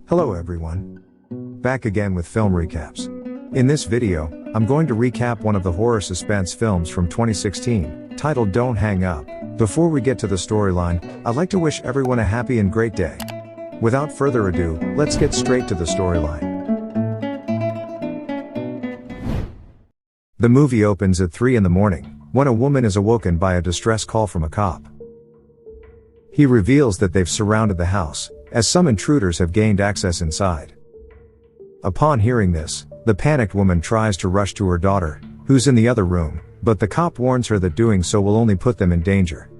Hello everyone. Back again with film recaps. In this video, I'm going to recap one of the horror suspense films from 2016, titled Don't Hang Up. Before we get to the storyline, I'd like to wish everyone a happy and great day. Without further ado, let's get straight to the storyline. The movie opens at 3 in the morning, when a woman is awoken by a distress call from a cop. He reveals that they've surrounded the house, as some intruders have gained access inside. Upon hearing this, the panicked woman tries to rush to her daughter, who's in the other room, but the cop warns her that doing so will only put them in danger.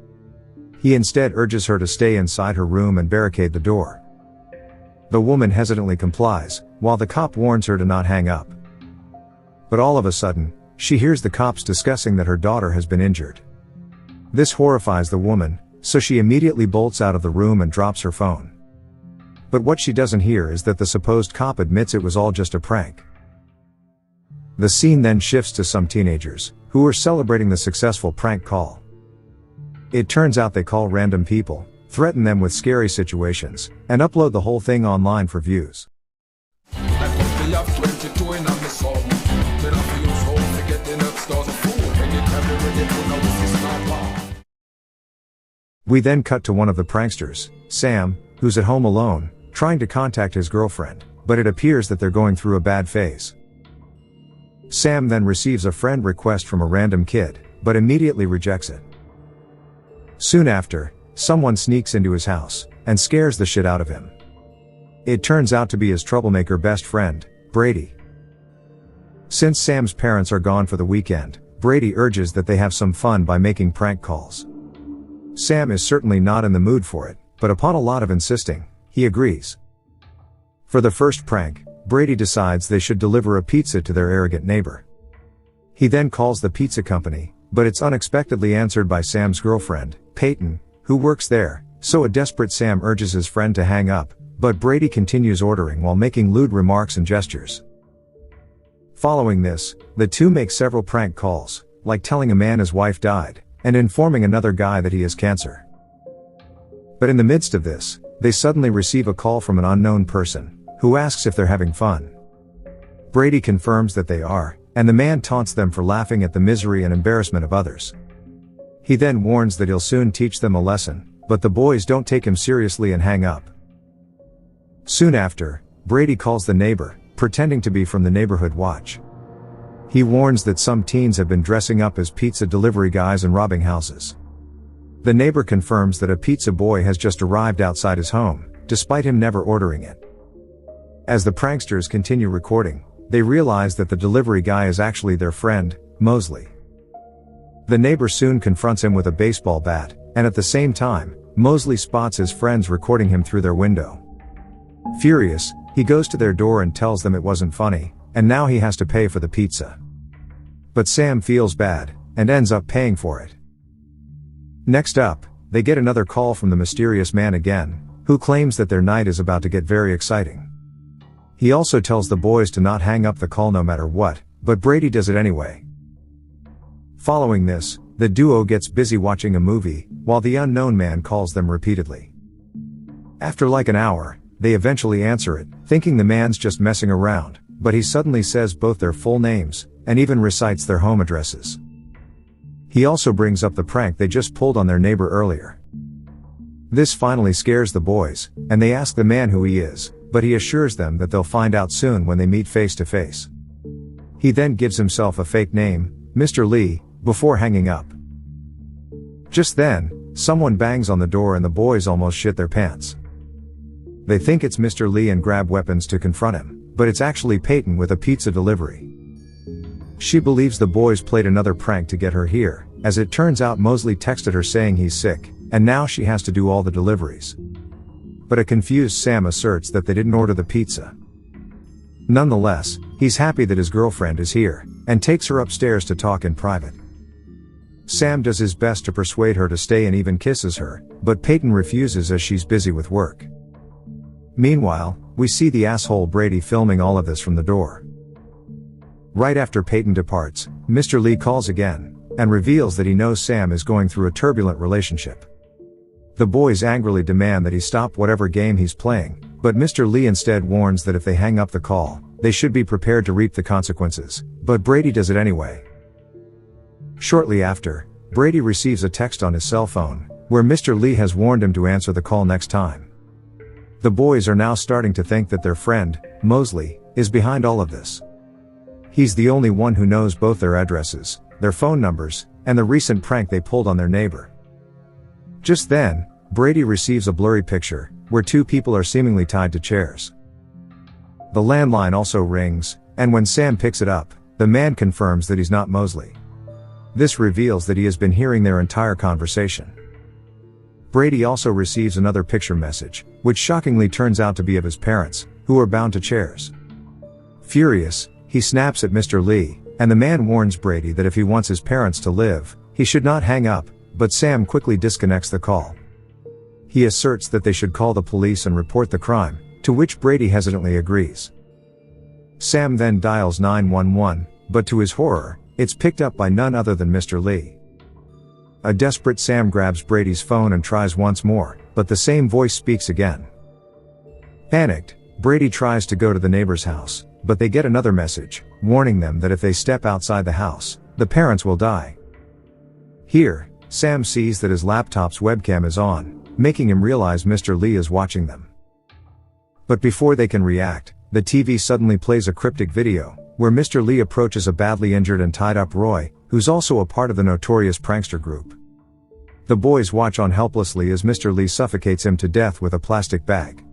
He instead urges her to stay inside her room and barricade the door. The woman hesitantly complies, while the cop warns her to not hang up. But all of a sudden, she hears the cops discussing that her daughter has been injured. This horrifies the woman, so she immediately bolts out of the room and drops her phone. But what she doesn't hear is that the supposed cop admits it was all just a prank. The scene then shifts to some teenagers, who are celebrating the successful prank call. It turns out they call random people, threaten them with scary situations, and upload the whole thing online for views. We then cut to one of the pranksters, Sam, who's at home alone, trying to contact his girlfriend, but it appears that they're going through a bad phase. Sam then receives a friend request from a random kid, but immediately rejects it. Soon after, someone sneaks into his house, and scares the shit out of him. It turns out to be his troublemaker best friend, Brady. Since Sam's parents are gone for the weekend, Brady urges that they have some fun by making prank calls. Sam is certainly not in the mood for it, but upon a lot of insisting, he agrees. For the first prank, Brady decides they should deliver a pizza to their arrogant neighbor. He then calls the pizza company, but it's unexpectedly answered by Sam's girlfriend, Peyton, who works there, so a desperate Sam urges his friend to hang up, but Brady continues ordering while making lewd remarks and gestures. Following this, the two make several prank calls, like telling a man his wife died, and informing another guy that he has cancer. But in the midst of this, they suddenly receive a call from an unknown person, who asks if they're having fun. Brady confirms that they are, and the man taunts them for laughing at the misery and embarrassment of others. He then warns that he'll soon teach them a lesson, but the boys don't take him seriously and hang up. Soon after, Brady calls the neighbor, pretending to be from the neighborhood watch. He warns that some teens have been dressing up as pizza delivery guys and robbing houses. The neighbor confirms that a pizza boy has just arrived outside his home, despite him never ordering it. As the pranksters continue recording, they realize that the delivery guy is actually their friend, Mosley. The neighbor soon confronts him with a baseball bat, and at the same time, Mosley spots his friends recording him through their window. Furious, he goes to their door and tells them it wasn't funny, and now he has to pay for the pizza. But Sam feels bad, and ends up paying for it. Next up, they get another call from the mysterious man again, who claims that their night is about to get very exciting. He also tells the boys to not hang up the call no matter what, but Brady does it anyway. Following this, the duo gets busy watching a movie, while the unknown man calls them repeatedly. After like an hour, they eventually answer it, thinking the man's just messing around, but he suddenly says both their full names, and even recites their home addresses. He also brings up the prank they just pulled on their neighbor earlier. This finally scares the boys, and they ask the man who he is, but he assures them that they'll find out soon when they meet face to face. He then gives himself a fake name, Mr. Lee, before hanging up. Just then, someone bangs on the door and the boys almost shit their pants. They think it's Mr. Lee and grab weapons to confront him, but it's actually Peyton with a pizza delivery. She believes the boys played another prank to get her here, as it turns out Mosley texted her saying he's sick, and now she has to do all the deliveries. But a confused Sam asserts that they didn't order the pizza. Nonetheless, he's happy that his girlfriend is here, and takes her upstairs to talk in private. Sam does his best to persuade her to stay and even kisses her, but Peyton refuses as she's busy with work. Meanwhile, we see the asshole Brady filming all of this from the door. Right after Peyton departs, Mr. Lee calls again, and reveals that he knows Sam is going through a turbulent relationship. The boys angrily demand that he stop whatever game he's playing, but Mr. Lee instead warns that if they hang up the call, they should be prepared to reap the consequences, but Brady does it anyway. Shortly after, Brady receives a text on his cell phone, where Mr. Lee has warned him to answer the call next time. The boys are now starting to think that their friend, Mosley, is behind all of this. He's the only one who knows both their addresses, their phone numbers, and the recent prank they pulled on their neighbor. Just then, Brady receives a blurry picture, where two people are seemingly tied to chairs. The landline also rings, and when Sam picks it up, the man confirms that he's not Mosley. This reveals that he has been hearing their entire conversation. Brady also receives another picture message, which shockingly turns out to be of his parents, who are bound to chairs. Furious, he snaps at Mr. Lee, and the man warns Brady that if he wants his parents to live, he should not hang up, but Sam quickly disconnects the call. He asserts that they should call the police and report the crime, to which Brady hesitantly agrees. Sam then dials 911, but to his horror, it's picked up by none other than Mr. Lee. A desperate Sam grabs Brady's phone and tries once more, but the same voice speaks again. Panicked, Brady tries to go to the neighbor's house, but they get another message, warning them that if they step outside the house, the parents will die. Here, Sam sees that his laptop's webcam is on, making him realize Mr. Lee is watching them. But before they can react, the TV suddenly plays a cryptic video, where Mr. Lee approaches a badly injured and tied up Roy, who's also a part of the notorious prankster group. The boys watch on helplessly as Mr. Lee suffocates him to death with a plastic bag.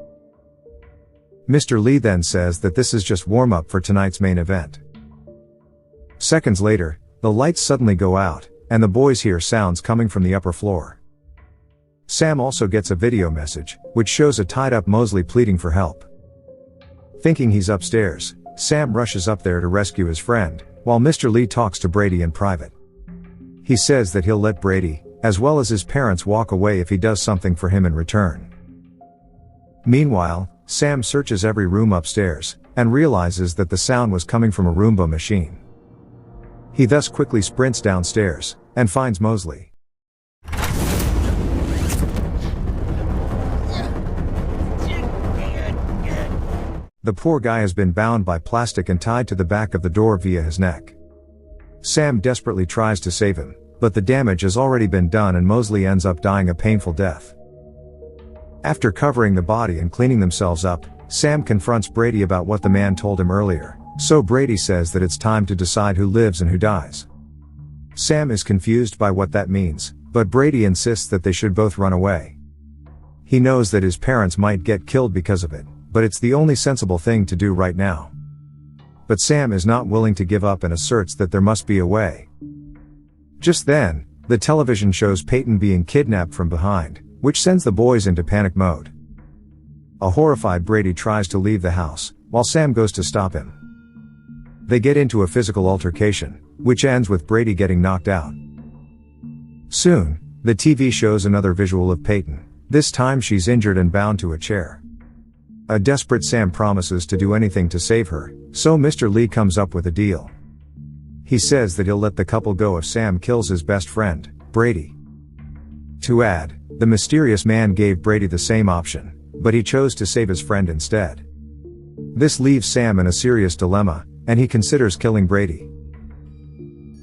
Mr. Lee then says that this is just warm-up for tonight's main event. Seconds later, the lights suddenly go out, and the boys hear sounds coming from the upper floor. Sam also gets a video message, which shows a tied-up Mosley pleading for help. Thinking he's upstairs, Sam rushes up there to rescue his friend, while Mr. Lee talks to Brady in private. He says that he'll let Brady, as well as his parents, walk away if he does something for him in return. Meanwhile, Sam searches every room upstairs, and realizes that the sound was coming from a Roomba machine. He thus quickly sprints downstairs, and finds Mosley. The poor guy has been bound by plastic and tied to the back of the door via his neck. Sam desperately tries to save him, but the damage has already been done and Mosley ends up dying a painful death. After covering the body and cleaning themselves up, Sam confronts Brady about what the man told him earlier, so Brady says that it's time to decide who lives and who dies. Sam is confused by what that means, but Brady insists that they should both run away. He knows that his parents might get killed because of it, but it's the only sensible thing to do right now. But Sam is not willing to give up and asserts that there must be a way. Just then, the television shows Peyton being kidnapped from behind, which sends the boys into panic mode. A horrified Brady tries to leave the house, while Sam goes to stop him. They get into a physical altercation, which ends with Brady getting knocked out. Soon, the TV shows another visual of Peyton. This time she's injured and bound to a chair. A desperate Sam promises to do anything to save her, so Mr. Lee comes up with a deal. He says that he'll let the couple go if Sam kills his best friend, Brady. To add, the mysterious man gave Brady the same option, but he chose to save his friend instead. This leaves Sam in a serious dilemma, and he considers killing Brady.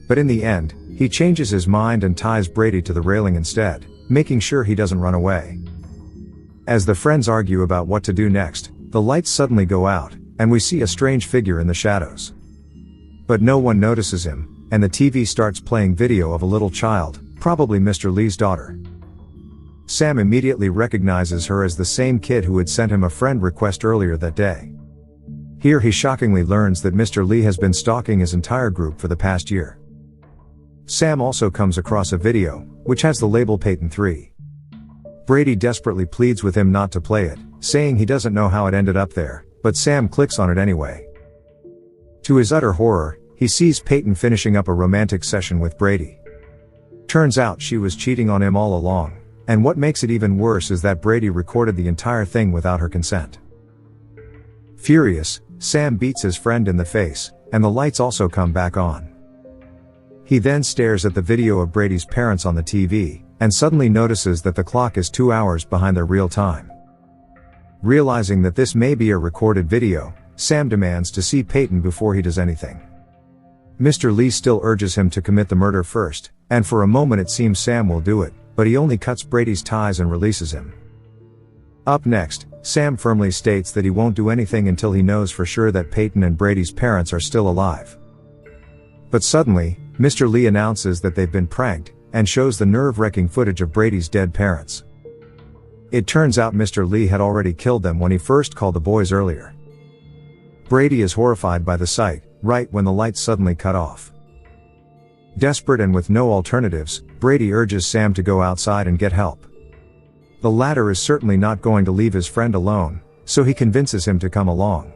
But in the end, he changes his mind and ties Brady to the railing instead, making sure he doesn't run away. As the friends argue about what to do next, the lights suddenly go out, and we see a strange figure in the shadows. But no one notices him, and the TV starts playing video of a little child, probably Mr. Lee's daughter. Sam immediately recognizes her as the same kid who had sent him a friend request earlier that day. Here he shockingly learns that Mr. Lee has been stalking his entire group for the past year. Sam also comes across a video, which has the label Peyton 3. Brady desperately pleads with him not to play it, saying he doesn't know how it ended up there, but Sam clicks on it anyway. To his utter horror, he sees Peyton finishing up a romantic session with Brady. Turns out she was cheating on him all along, and what makes it even worse is that Brady recorded the entire thing without her consent. Furious, Sam beats his friend in the face, and the lights also come back on. He then stares at the video of Brady's parents on the TV, and suddenly notices that the clock is 2 hours behind their real time. Realizing that this may be a recorded video, Sam demands to see Peyton before he does anything. Mr. Lee still urges him to commit the murder first, and for a moment it seems Sam will do it, but he only cuts Brady's ties and releases him. Up next, Sam firmly states that he won't do anything until he knows for sure that Peyton and Brady's parents are still alive. But suddenly, Mr. Lee announces that they've been pranked, and shows the nerve-wracking footage of Brady's dead parents. It turns out Mr. Lee had already killed them when he first called the boys earlier. Brady is horrified by the sight, right when the lights suddenly cut off. Desperate and with no alternatives, Brady urges Sam to go outside and get help. The latter is certainly not going to leave his friend alone, so he convinces him to come along.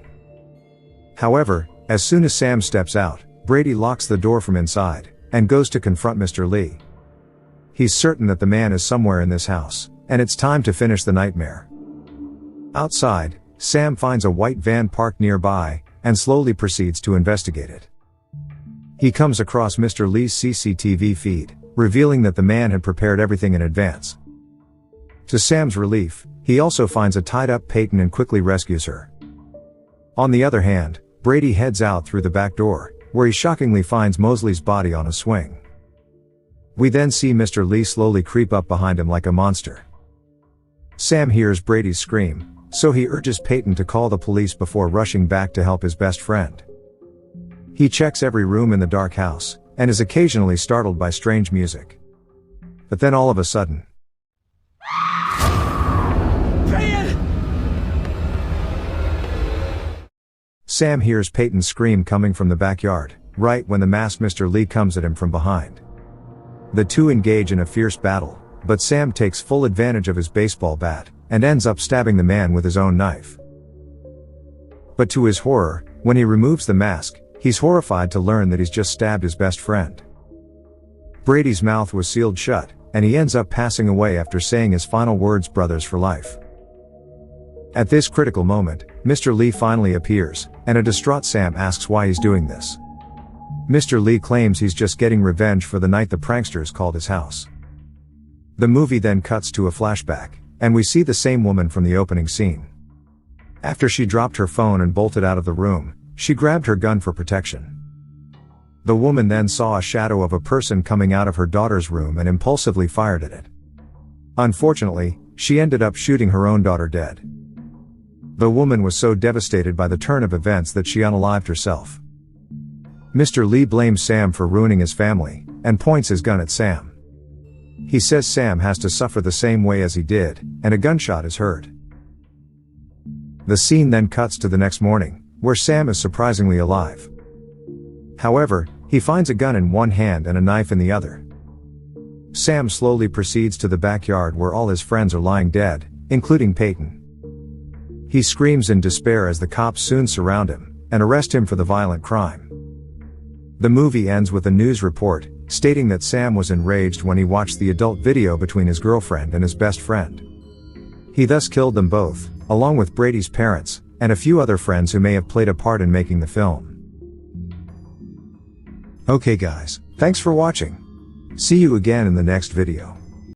However, as soon as Sam steps out, Brady locks the door from inside, and goes to confront Mr. Lee. He's certain that the man is somewhere in this house, and it's time to finish the nightmare. Outside, Sam finds a white van parked nearby, and slowly proceeds to investigate it. He comes across Mr. Lee's CCTV feed, revealing that the man had prepared everything in advance. To Sam's relief, he also finds a tied-up Peyton and quickly rescues her. On the other hand, Brady heads out through the back door, where he shockingly finds Mosley's body on a swing. We then see Mr. Lee slowly creep up behind him like a monster. Sam hears Brady's scream, so he urges Peyton to call the police before rushing back to help his best friend. He checks every room in the dark house, and is occasionally startled by strange music. But then all of a sudden, Sam hears Peyton's scream coming from the backyard, right when the masked Mr. Lee comes at him from behind. The two engage in a fierce battle, but Sam takes full advantage of his baseball bat, and ends up stabbing the man with his own knife. But to his horror, when he removes the mask, he's horrified to learn that he's just stabbed his best friend. Brady's mouth was sealed shut, and he ends up passing away after saying his final words, "Brothers for life." At this critical moment, Mr. Lee finally appears, and a distraught Sam asks why he's doing this. Mr. Lee claims he's just getting revenge for the night the pranksters called his house. The movie then cuts to a flashback, and we see the same woman from the opening scene. After she dropped her phone and bolted out of the room, she grabbed her gun for protection. The woman then saw a shadow of a person coming out of her daughter's room and impulsively fired at it. Unfortunately, she ended up shooting her own daughter dead. The woman was so devastated by the turn of events that she unalived herself. Mr. Lee blames Sam for ruining his family, and points his gun at Sam. He says Sam has to suffer the same way as he did, and a gunshot is heard. The scene then cuts to the next morning, where Sam is surprisingly alive. However, he finds a gun in one hand and a knife in the other. Sam slowly proceeds to the backyard where all his friends are lying dead, including Peyton. He screams in despair as the cops soon surround him, and arrest him for the violent crime. The movie ends with a news report, stating that Sam was enraged when he watched the adult video between his girlfriend and his best friend. He thus killed them both, along with Brady's parents, and a few other friends who may have played a part in making the film. Okay guys, thanks for watching. See you again in the next video.